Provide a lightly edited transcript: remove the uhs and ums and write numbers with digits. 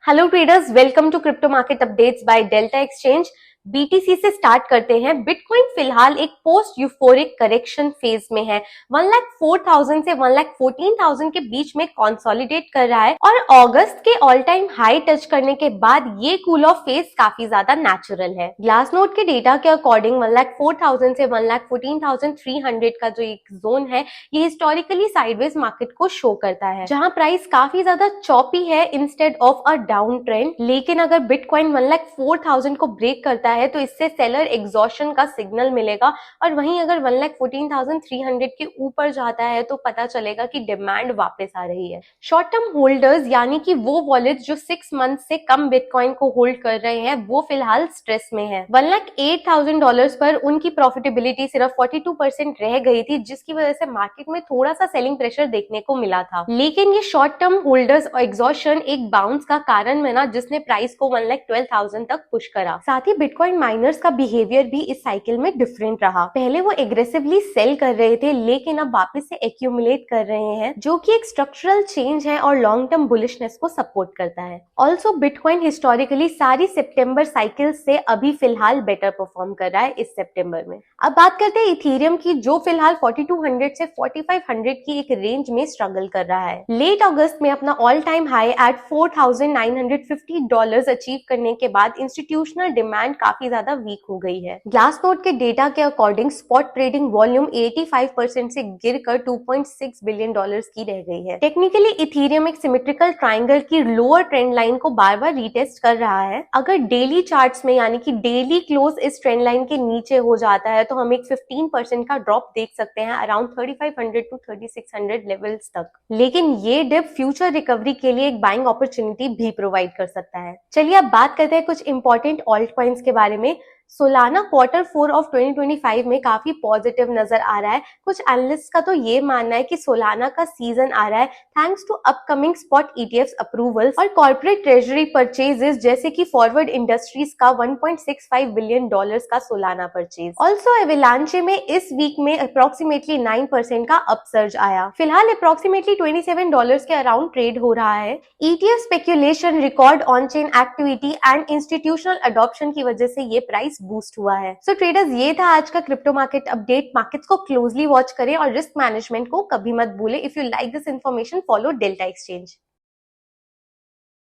Hello traders, welcome to crypto market updates by Delta Exchange. BTC से start करते हैं। Bitcoin फिलहाल एक पोस्ट यूफोरिक करेक्शन फेज में है। 1,04,000 से 1,14,000 के बीच में कंसोलिडेट कर रहा है और अगस्त के ऑल टाइम हाई टच करने के बाद ये कूल ऑफ फेज काफी ज्यादा नेचुरल है। ग्लासनोड के डेटा के अकॉर्डिंग 1,04,000 से 1,14,300 का जो एक जोन है, ये हिस्टोरिकली साइडवेज मार्केट को शो करता है, जहां प्राइस काफी ज्यादा चॉपी है instead of a down trend. लेकिन अगर बिटकॉइन 1,04,000 को ब्रेक करता है तो इससे सेलर एग्जॉशन का सिग्नल मिलेगा, और वहीं अगर 1,14,300 के ऊपर जाता है तो पता चलेगा कि डिमांड वापस आ रही है। शॉर्ट टर्म होल्डर्स यानी कि वो वॉलेट जो 6 मंथ से कम बिटकॉइन को होल्ड कर रहे हैं, वो फिलहाल स्ट्रेस में है। $1,08,000 पर उनकी प्रॉफिटेबिलिटी सिर्फ 42% रह गई थी, जिसकी वजह से मार्केट में थोड़ा सा सेलिंग प्रेशर देखने को मिला था। लेकिन ये शॉर्ट टर्म होल्डर्स एग्जॉशन एक बाउंस का कारण बना, जिसने प्राइस को 1,12,000 तक पुश करा। साथ ही बिटकॉइन माइनर्स का बिहेवियर भी इस साइकिल में डिफरेंट रहा। पहले वो एग्रेसिवली सेल कर रहे थे, लेकिन अब वापस से एक्यूमुलेट कर रहे हैं, जो कि एक स्ट्रक्चरल चेंज है और लॉन्ग टर्म बुलिशनेस को सपोर्ट करता है। ऑल्सो बिटकॉइन हिस्टोरिकली सारी सितंबर साइकिल से अभी फिलहाल बेटर परफॉर्म कर रहा है इस सितंबर में। अब बात करते हैं इथेरियम की, जो फिलहाल 4200 से 4500 की एक रेंज में स्ट्रगल कर रहा है। लेट अगस्त में अपना all time high at $4,950 achieve करने के बाद इंस्टीट्यूशनल डिमांड काफी ज्यादा वीक हो गई है। ग्लासनोड के डेटा के अकॉर्डिंग स्पॉट ट्रेडिंग वॉल्यूम 85% से गिरकर $2.6 बिलियन की रह गई है। टेक्निकली इथेरियम एक सिमेट्रिकल ट्रायंगल की लोअर ट्रेंड लाइन को बार बार रीटेस्ट कर रहा है। अगर डेली चार्ट्स में यानी कि डेली क्लोज इस ट्रेंड लाइन के नीचे हो जाता है तो हम एक 15% का ड्रॉप देख सकते हैं अराउंड 3,500 टू 3,600 लेवल्स तक। लेकिन ये डिप फ्यूचर रिकवरी के लिए एक बाइंग अपॉर्चुनिटी भी प्रोवाइड कर सकता है। चलिए अब बात करते हैं कुछ इंपॉर्टेंट ऑल्ट कॉइन्स के बारे में। सोलाना Q4 ऑफ 2025 में काफी पॉजिटिव नजर आ रहा है। कुछ एनालिस्ट का तो ये मानना है कि सोलाना का सीजन आ रहा है thanks to upcoming spot ETFs approvals और कॉर्पोरेट ट्रेजरी परचेजेस, जैसे कि फॉरवर्ड इंडस्ट्रीज का $1.65 बिलियन का सोलाना परचेज। ऑल्सो एवेलांचे में इस वीक में अप्रोक्सीमेटली 9% का अपसर्ज आया। फिलहाल अप्रोक्सीमेटली $27 के अराउंड ट्रेड हो रहा है। ETF speculation, record on chain activity and institutional adoption की वजह से ये प्राइस बूस्ट हुआ है। सो ट्रेडर्स, ये था आज का क्रिप्टो मार्केट अपडेट। मार्केट्स को क्लोजली वॉच करें और रिस्क मैनेजमेंट को कभी मत भूलें। If you like this information, follow delta exchange.